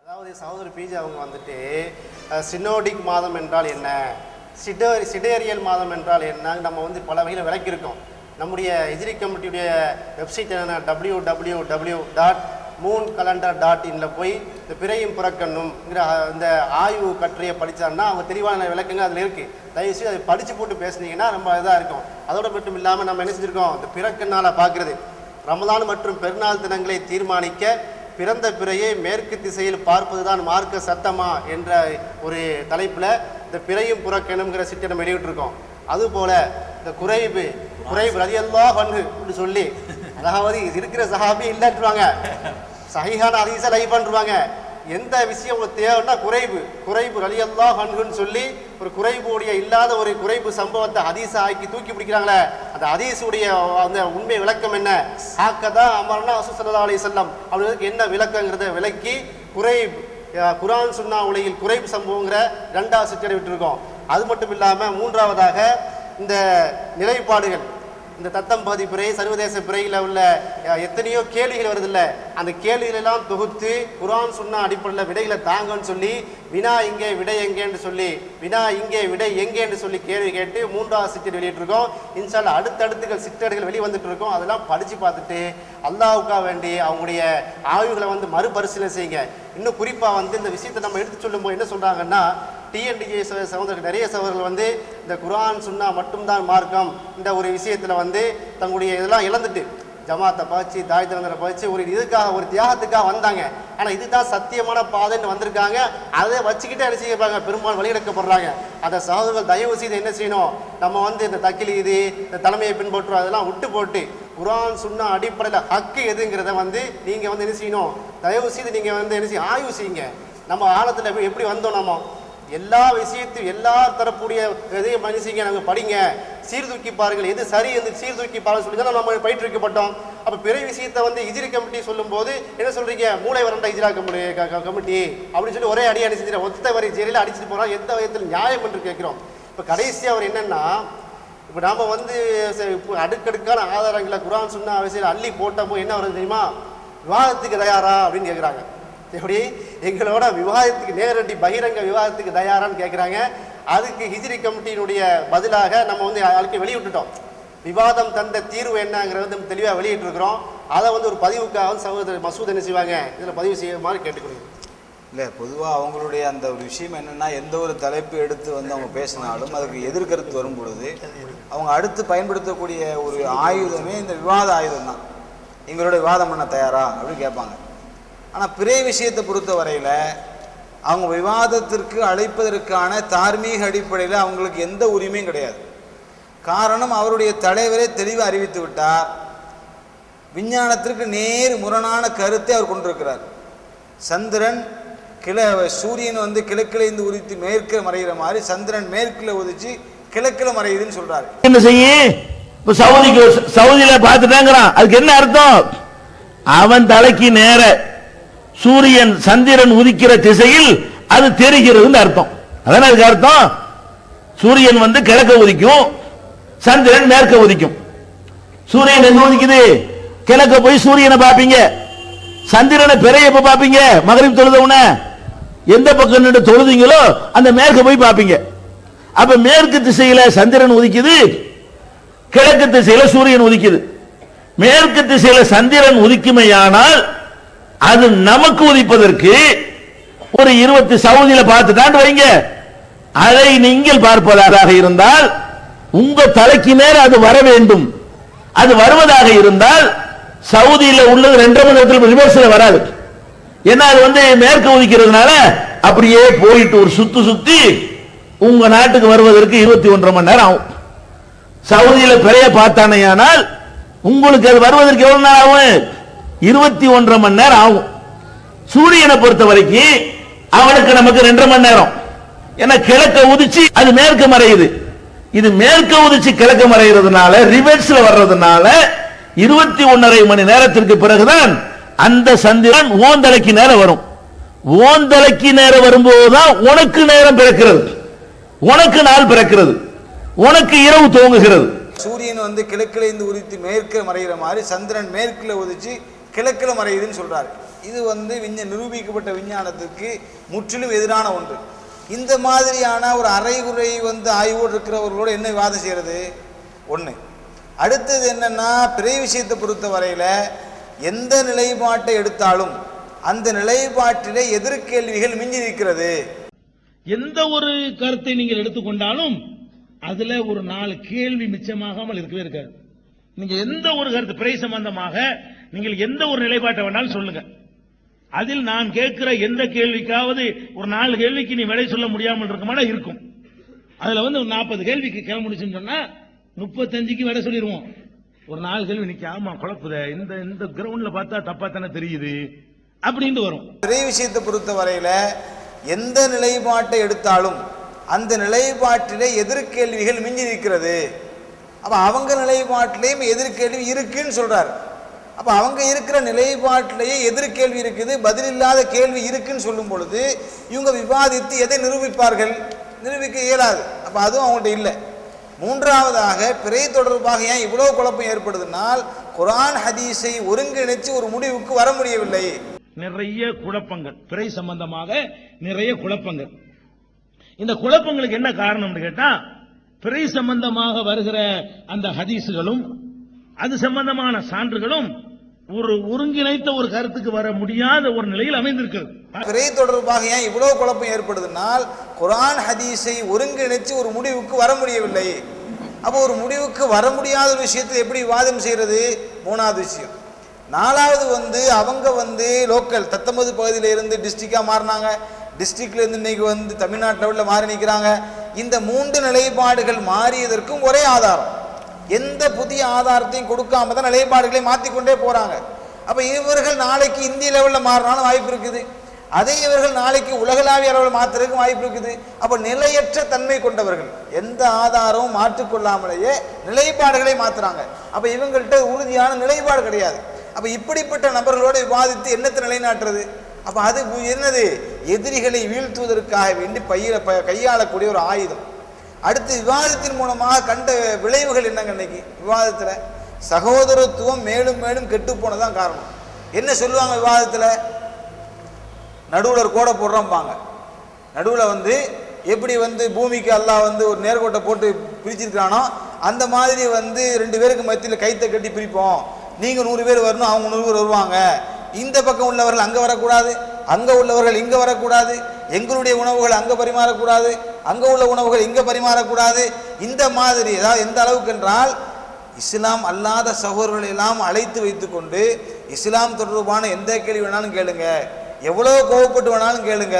அதாவது சகோதரி பிஜே அவங்க வந்துட்டு சினோடிக் மாதம் என்றால் என்ன, சிடேரியல் மாதம் என்றால் என்ன, நம்ம வந்து பல வகையில் விளக்கியிருக்கோம். நம்முடைய ஹிஜ்ரி கமிட்டியுடைய வெப்சைட் என்னென்ன www.mooncalendar.in போய் இந்த பிறையும் புறக்கண்ணுங்கிற இந்த ஆய்வு கட்டுரையை படித்தாருன்னா அவங்க தெளிவான விளக்கங்க அதில் இருக்குது. தயவுசெய்து அதை படித்து போட்டு பேசுனீங்கன்னா ரொம்ப இதாக இருக்கும். அதோடு மட்டும் இல்லாமல் நம்ம என்ன செஞ்சுருக்கோம், இந்த பிறக்கண்ணால் பார்க்குறது ரமலான் மற்றும் பெருநாள் தினங்களை தீர்மானிக்க பிறந்த பிறையை மேற்கு திசையில் பார்ப்பது தான் மார்க்க சட்டமா என்ற ஒரு தலைப்பில் இந்த பிறையும் புறக்கணுங்கிற சிட்டை நம்ம வெளியிட்டிருக்கோம். அதுபோல் இந்த குறைவு ரலியல்லாஹு அன்ஹு அப்படி சொல்லி, அதாவது இருக்கிற சஹாபி இல்லைன்றாங்க, சஹீஹான ஹதீஸை லைவ் பண்ணுறாங்க. எந்த விஷயம் உங்களுக்கு தேவைன்னா குறைவு ரலியல்லாஹு அன்ஹுன்னு சொல்லி ஒரு குறைவுடைய இல்லாத ஒரு குறைவு சம்பவத்தை ஹதீஸை ஆக்கி தூக்கி பிடிக்கிறாங்களே, அந்த ஹதீஸுடைய அந்த உண்மை விளக்கம் என்ன, ஹாக்கதான் அமர்னா ரசூல் ஸல்லல்லாஹு அலைஹி வஸல்லம் அப்படிங்கிறதுக்கு என்ன விளக்கங்கிறத விளக்கி குர்ஆன் சுன்னா உலகில் குறைவு சம்பவங்கிற 2வது சிட்டை விட்டுருக்கோம். அது மட்டும் இல்லாமல் 3வதாக இந்த நிலைப்பாடுகள், இந்த தத்தம் பகுதி பிறை சர்வதேச பிறையில் உள்ள எத்தனையோ கேள்விகள் வருதில்ல, அந்த கேள்விகளெல்லாம் தொகுத்து குர்ஆன் சுன்னா அடிப்படையில் விடைகளை தாங்கன்னு சொல்லி வினா இங்கே விடை எங்கேன்னு சொல்லி வினா இங்கே விடை எங்கேன்னு சொல்லி கேள்வி கேட்டு 3வது சிட்டை வெளியிட்டிருக்கோம். இன்ஷால்லா அடுத்தடுத்துகள் சிட்டர்கள் வெளிவந்துட்டு இருக்கோம். அதெல்லாம் படித்து பார்த்துட்டு அல்லாஹ்வுக்காக வேண்டி அவங்களுடைய ஆய்வுகளை வந்து மறுபரிசீலனை செய்யுங்க. இன்னும் குறிப்பாக வந்து இந்த விஷயத்தை நம்ம எடுத்து சொல்லும்போது என்ன சொல்கிறாங்கன்னா, டிஎன்டிஜே சகோதரர்கள் நிறைய சகோதரர்கள் வந்து இந்த குர்ஆன் சுன்னா மட்டும்தான் மார்க்கம் இந்த ஒரு விஷயத்தில் வந்து தங்களுடைய இதெல்லாம் இழந்துட்டு ஜமாத்தை பயிற்சி தாய் தந்தரை பயிற்சி ஒரு இதுக்காக ஒரு தியாகத்துக்காக வந்தாங்க. ஆனால் இதுதான் சத்தியமான பாதைன்னு வந்திருக்காங்க. அதை வச்சுக்கிட்டே என்ன செய்யப்பாங்க, பெரும்பாலும் வழியெடுக்கப்படுறாங்க. அந்த சகோதரர்கள் தயவு செய்து என்ன செய்யணும், நம்ம வந்து இந்த தக்கிலீது இந்த தலைமையை பின்பற்றுறோம் அதெல்லாம் விட்டு போட்டு குர்ஆன் சுன்னா அடிப்படையில் ஹக்கு எதுங்கிறத வந்து நீங்கள் வந்து என்ன செய்யணும், தயவு செய்து நீங்கள் வந்து என்ன செய்ய ஆய்வு செய்யுங்க. நம்ம ஆழத்தில் எப்படி வந்தோம், நம்ம எல்லா விஷயத்தையும் எல்லா தரப்புடைய எதையும் மனுஷங்க நாங்கள் படிங்க, சீர்தூக்கி பாருங்கள், எது சரி எது சீர்தூக்கி பாருங்க சொல்லி தான் நம்ம பயிற்றுவிக்கப்பட்டோம். அப்போ பிறை விஷயத்தை வந்து ஹிஜ்ரி கமிட்டி சொல்லும்போது என்ன சொல்கிறீங்க, மூளை வரண்ட ஹிஜ்ரா கமிட்டி அப்படின்னு சொல்லி ஒரே அடி அடிச்சு ஒத்த வரி ஜெயிலில் அடிச்சுட்டு போகிறோம். எந்த விதத்தில் நியாயம் என்று கேட்குறோம். இப்போ கடைசியாக அவர் என்னென்னா, இப்போ நாம் வந்து இப்போ அடுக்கடுக்கான ஆதாரங்களை குர்ஆன் சுன்னா விஷயம் அள்ளி போட்டப்போ என்ன வருது தெரியுமா, விவாதத்துக்கு தயாரா அப்படின்னு கேட்குறாங்க. எப்படி எங்களோட விவாதத்துக்கு நேரடி பகிரங்க விவாதத்துக்கு தயாரான்னு கேட்குறாங்க. அதுக்கு ஹிஜ்ரி கமிட்டியினுடைய பதிலாக நம்ம வந்து அதுக்கு வெளியிட்டுட்டோம். விவாதம் தந்த தீர்வு என்னங்கிறது நம்ம தெளிவாக வெளியிட்டிருக்கிறோம். அதை வந்து ஒரு பதிவுக்காக சகோதரர் மசூத் என்ன செய்வாங்க இதில் பதிவு செய்ய மாதிரி கேட்டுக்கொள்ளுங்க. இல்லை, பொதுவாக அவங்களுடைய அந்த ஒரு விஷயம் என்னென்னா, எந்த ஒரு தலைப்பு எடுத்து வந்து அவங்க பேசினாலும் அதுக்கு எதிர்கருத்து வரும் பொழுது அவங்க அடுத்து பயன்படுத்தக்கூடிய ஒரு ஆயுதமே இந்த விவாத ஆயுதம் தான். எங்களோட விவாதம் பண்ண தயாரா அப்படின்னு கேட்பாங்க. ஆனால் பிறை விஷயத்தை பொறுத்த வரையில் அவங்க விவாதத்திற்கு அழைப்பதற்கான தார்மீக அடிப்படையில் அவங்களுக்கு எந்த உரிமையும் கிடையாது. காரணம், அவருடைய தலைவரே தெளிவாக அறிவித்து விட்டார், விஞ்ஞானத்திற்கு நேர் முரணான கருத்தை அவர் கொண்டிருக்கிறார். சந்திரன் சூரியன் வந்து கிழக்கிலேருந்து உதித்து மேற்கில் மறைகிற மாதிரி சந்திரன் மேற்கில் உதிச்சு கிழக்கில் மறையுதுன்னு சொல்றாரு. என்ன செய்ய இப்ப சவுதியில பார்த்துட்டாங்கிறான், அதுக்கு என்ன அர்த்தம், அவன் தலைக்கு நேர சூரியன் சந்திரன் உதிக்கிற திசையில் அது தெரிகிறது அர்த்தம். அதான அதுக்கு அர்த்தம். சூரியன் வந்து கிழக்க உதிக்கும், சந்திரன் மேற்க உதிக்கும். சூரியன் எங்க உதிக்குது, கிழக்க போய் சூரியனை பாப்பீங்க, சந்திரனை பிறைய எப்ப பாப்பீங்க, மகரிப் தொழுதவுன எந்த பக்கம் நின்று தொழுதீங்களோ அந்த மேற்க போய் பாப்பீங்க. அப்ப மேற்கு திசையில சந்திரன் உதிக்குது, கிழக்கு திசையில சூரியன் உதிக்குது. மேற்கு திசையில சந்திரன் உதிக்குமையானால் அது நமக்கு உதிப்பதற்கு ஒரு 20 சவுதியில பார்த்துட்டான் வைங்க. அதை நீங்கள் பார்ப்பதாக இருந்தால் உங்க தலைக்கு மேல அது வர வேண்டும். அது வருவதாக இருந்தால் சவுதியில உள்ளது 2 மணி நேரத்தில் ரிவர்ஸ்ல வராது. ஏன்னா அது வந்து மேற்கு உதிக்கிறதுனால அப்படியே போயிட்டு ஒரு சுத்தி உங்க நாட்டுக்கு வருவதற்கு 21 மணி நேரம் ஆகும். சவுதியில பிறைய பார்த்தானேயானால் உங்களுக்கு அது வருவதற்கு எவ்வளவு நேரம் ஆகும், 21 மணி நேரம் ஆகும். சூரியனை பொறுத்த வரைக்கும் அவனுக்கு நமக்கு 2 மணி நேரம். ஏன்னா கிழக்க உதிச்சு அது மேற்கு மறையுது, இது மேற்க உதிச்சு கிழக்க மறைகிறதுனால ரிவர்ஸ்ல வர்றதுனால 21.5 மணி நேரத்திற்கு பிறகுதான் அந்த சந்திரன் ஓந்தலைக்கு நேரம் வரும். ஓந்தலைக்கு நேரம் வரும்போதுதான் உனக்கு நேரம் பிறக்கிறது, உனக்கு நாள் பிறக்கிறது, உனக்கு இரவு துவங்குகிறது. சூரியன் கிழக்கிலிருந்து உதித்து மேற்கில் மறைகிற மாதிரி சந்திரன் மேற்கில் உதிச்சு கிழக்கில் மறையுதுன்னு சொல்றாரு. இது நிரூபிக்கப்பட்ட விஞ்ஞானத்துக்கு முற்றிலும் எதிரான ஒன்று. இந்த மாதிரியான ஒரு அரைகுறை ஆய்வோடு இருக்கிறவர்களோடு என்ன விவாதம் செய்கிறது? ஒன்று. அடுத்தது என்னன்னா, பிறை விஷயத்தை பொறுத்த வரையில எந்த நிலைப்பாட்டை எடுத்தாலும் அந்த நிலைப்பாட்டிலே எதிர்கேள்விகள் மிஞ்சி இருக்கிறது. எந்த ஒரு கருத்தை நீங்கள் எடுத்துக்கொண்டாலும் அதுல ஒரு 4 கேள்வி மிச்சமாகாமல் இருக்கவே இருக்காது. நீங்க எந்த ஒரு கருத்து பிறை சம்பந்தமாக நீங்கள் எந்த ஒரு நிலைப்பாட்டை வேணாலும் சொல்லுங்க, அதில் நான் கேட்கிற எந்த கேள்விக்காவது ஒரு 4 கேள்விக்கு நீ விடை சொல்ல முடியாமல் இருக்குமானா இருக்கும். அதுல ஒரு 40 கேள்விக்கு கேள்வி முடிச்சுன்னு சொன்னா 35க்கு விடை சொல்லிடுவோம். ஒரு 4 கேள்வி நிக்க ஆமா குழப்புத இந்த கிரவுண்ட்ல பார்த்தா தப்பா தானே தெரியுது அப்படின்னு வரும். பிறை விஷயத்தை பொறுத்த வரையில எந்த நிலைப்பாட்டை எடுத்தாலும் அந்த நிலைப்பாட்டிலே எதிர்கேள்விகள் மிஞ்சி இருக்கிறது. அப்ப அவங்க நிலைப்பாட்டிலேயும் எதிர்கேள்வி இருக்குன்னு சொல்றாரு. அப்ப அவங்க இருக்கிற நிலைப்பாட்டிலேயே எதிர்கேள்வி இருக்குது, பதில் இல்லாத கேள்வி இருக்குன்னு சொல்லும் பொழுது இவங்க விவாதித்து எதை நிரூபிப்பார்கள்? நிரூபிக்க இயலாது. அப்ப அதுவும் அவங்கள்ட்ட இல்லை. மூன்றாவதாக பிறை தொடர்பாக ஏன் இவ்வளவு குழப்பம் ஏற்படுதுனால் குர்ஆன் ஹதீஸை ஒருங்கிணைச்சு ஒரு முடிவுக்கு வர முடியவில்லை. நிறைய குழப்பங்கள், பிறை சம்பந்தமாக நிறைய குழப்பங்கள். இந்த குழப்பங்களுக்கு என்ன காரணம்னு கேட்டா, பிறை சம்பந்தமாக வருகிற அந்த ஹதீஸுகளும் அது சம்பந்தமான சான்றுகளும் ஒரு ஒருங்கிணைத்த ஒரு கருத்துக்கு வர முடியாத ஒரு நிலையில் அமைந்திருக்கிறது. பிறை தொடர்பாக ஏன் இவ்வளவு குழப்பம் ஏற்படுதுனால் குர்ஆன் ஹதீஸை ஒருங்கிணைச்சு ஒரு முடிவுக்கு வர முடியவில்லை. அப்போ ஒரு முடிவுக்கு வர முடியாத ஒரு விஷயத்தை எப்படி வாதம் செய்யறது? மூணாவது விஷயம். நாலாவது அவங்க லோக்கல் தத்தமது பகுதியில இருந்து டிஸ்ட்ரிக்டா மாறினாங்க, டிஸ்ட்ரிக்ட்ல இருந்து இன்னைக்கு தமிழ்நாட்டு லெவல்ல மாறி நிற்கிறாங்க. இந்த 3 நிலைப்பாடுகள் மாறியதற்கும் ஒரே ஆதாரம். எந்த புதிய ஆதாரத்தையும் கொடுக்காம தான் நிலைப்பாடுகளை மாற்றிக்கொண்டே போறாங்க. அப்ப இவர்கள் நாளைக்கு இந்திய லெவல்ல மாறினாலும் வாய்ப்பு இருக்குது, அதே இவர்கள் நாளைக்கு உலகளாவிய அளவில் மாற்றுறதுக்கு வாய்ப்பு இருக்குது. அப்ப நிலையற்ற தன்மை கொண்டவர்கள் எந்த ஆதாரமும் மாற்றிக்கொள்ளாமலேயே நிலைப்பாடுகளை மாற்றுறாங்க. அப்ப இவங்கள்ட்ட உறுதியான நிலைப்பாடு கிடையாது. அப்ப இப்படிப்பட்ட நபர்களோடு விவாதித்து என்னத்தை நிலைநாட்டுறது? அப்ப அது என்னது? எதிரிகளை வீழ்த்துவதற்காக வேண்டி கையாளக்கூடிய ஒரு ஆயுதம். அடுத்து விவாதத்தின் மூலமாக கண்ட விளைவுகள் என்னங்க? இன்னைக்கு விவாதத்துல சகோதரத்துவம் மேலும் மேலும் கெட்டு போனதான் காரணம். என்ன சொல்லுவாங்க விவாதத்துல? நடுவில் ஒரு கோடை போடுறோம்பாங்க. நடுவில் எப்படி பூமிக்கு அல்லாஹ் ஒரு நேர்கோட்டை போட்டு பிரிச்சிருக்கானோ அந்த மாதிரி 2 பேருக்கு மத்தியில் கைத்தை கட்டி பிரிப்போம். நீங்க 100 பேர் வரணும், அவங்க 100 பேர் வருவாங்க. இந்த பக்கம் உள்ளவர்கள் அங்க வரக்கூடாது, அங்க உள்ளவர்கள் இங்க வரக்கூடாது, எங்களுடைய உணவுகள் அங்க பரிமாறக்கூடாது, அங்க உள்ள உணவுகள் இங்க பரிமாறக்கூடாது. இந்த மாதிரி அதாவது எந்த அளவுக்கு என்றால் இஸ்லாம் அல்லாத சகோதரர்களை எல்லாம் அழைத்து வைத்துக் கொண்டு இஸ்லாம் தொடர்பான எந்த கேள்வி வேணாலும் கேளுங்க, எவ்வளவு கோவப்பட்டு வேணாலும் கேளுங்க,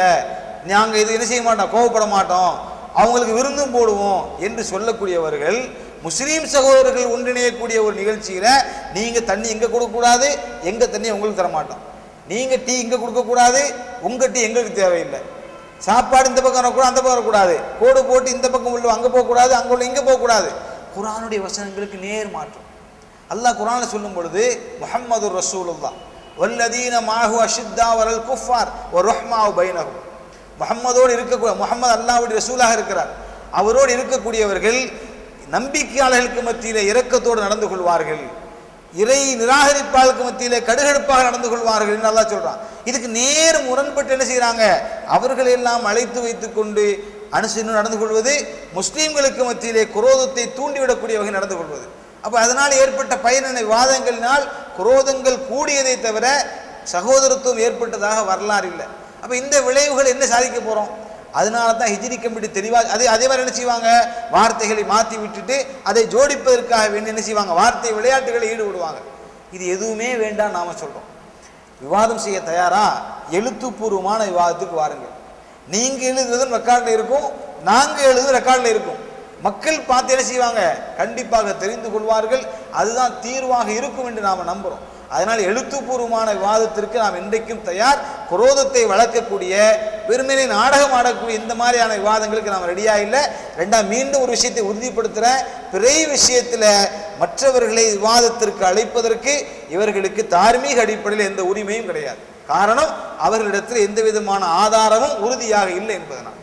நாங்க இது என்ன செய்ய மாட்டோம், கோவப்பட மாட்டோம், அவங்களுக்கு விருந்தும் போடுவோம் என்று சொல்லக்கூடியவர்கள் முஸ்லீம் சகோதரர்கள் ஒன்றிணையக்கூடிய ஒரு நிகழ்ச்சியில நீங்க தண்ணி இங்க கொடுக்க கூடாது, எங்க தண்ணி உங்களுக்கு தர மாட்டோம், நீங்க டீ இங்க கொடுக்க கூடாது, உங்க டீ எங்களுக்கு தேவையில்லை, சாப்பாடு இந்த பக்கம் வரக்கூடாது, அந்த பக்கம் வரக்கூடாது, கோடு போட்டு இந்த பக்கம் உள்ள அங்க போக கூடாது, அங்க உள்ள இங்க போக கூடாது. குர்ஆனுடைய வசனங்களுக்கு நேர் மாற்றம். அல்லாஹ் குர்ஆன்ல சொல்லும் பொழுது முஹம்மதுர் ரசூலுல்லாஹ் வல்லதீன மாஹு அஷித்தா வலல் குஃபார் வர்ஹமாஉ பைனஹும், முஹம்மதோடு இருக்கக்கூடிய முஹம்மது அல்லாஹ்வுடைய ரசூலாக இருக்கிறார், அவரோடு இருக்கக்கூடியவர்கள் நம்பிக்கையாளர்களுக்கு மத்தியிலே இரக்கத்தோடு நடந்து கொள்வார்கள், இறை நிராகரிப்பாளருக்கு மத்தியிலே கடுகடுப்பாக நடந்து கொள்வார்கள் என்று அல்லாஹ் சொல்றான். இதுக்கு நேர் முரண்பட்டு என்ன செய்யறாங்க? அவர்களை எல்லாம் அழைத்து வைத்துக் கொண்டு அனுசரித்து நடந்து கொள்வது, முஸ்லீம்களுக்கு மத்தியிலே குரோதத்தை தூண்டிவிடக்கூடிய வகை நடந்து கொள்வது. அப்ப அதனால் ஏற்பட்ட பயனினை வாதங்களினால் குரோதங்கள் கூடியதை தவிர சகோதரத்துவம் ஏற்பட்டதாக வரலாறு இல்லை. அப்ப இந்த விளைவுகள் என்ன சாதிக்க போறோம்? அதனால தான் ஹிஜ்ரி கமிட்டி தெளிவாக அதே மாதிரி என்ன செய்வாங்க? வார்த்தைகளை மாற்றி விட்டுட்டு அதை ஜோடிப்பதற்காக வேண்டி என்ன செய்வாங்க? வார்த்தை விளையாட்டுகளை ஈடுபடுவாங்க. இது எதுவுமே வேண்டாம் நாம சொல்றோம். விவாதம் செய்ய தயாரா? எழுத்துப்பூர்வமான விவாதத்துக்கு வாருங்கள். நீங்க எழுதுறது ரெக்கார்ட்ல இருக்கும், நாங்க எழுதுறது ரெக்கார்ட்ல இருக்கும். மக்கள் பார்த்து என்ன செய்வாங்க? கண்டிப்பாக தெரிந்து கொள்வார்கள். அதுதான் தீர்வாக இருக்கும் என்று நாம நம்புறோம். அதனால் எழுத்துப்பூர்வமான விவாதத்திற்கு நாம் இன்றைக்கும் தயார். குரோதத்தை வளர்க்கக்கூடிய வெறுமனே நாடகம் ஆடக்கூடிய இந்த மாதிரியான விவாதங்களுக்கு நாம் ரெடியா இல்லை. ரெண்டாம் மீண்டும் ஒரு விஷயத்தை உறுதிப்படுத்துறேன், பிறை விஷயத்துல மற்றவர்களை விவாதத்திற்கு அழைப்பதற்கு இவர்களுக்கு தார்மீக அடிப்படையில் எந்த உரிமையும் கிடையாது. காரணம் அவர்களிடத்தில் எந்த விதமான ஆதாரமும் உறுதியாக இல்லை என்பதனால்.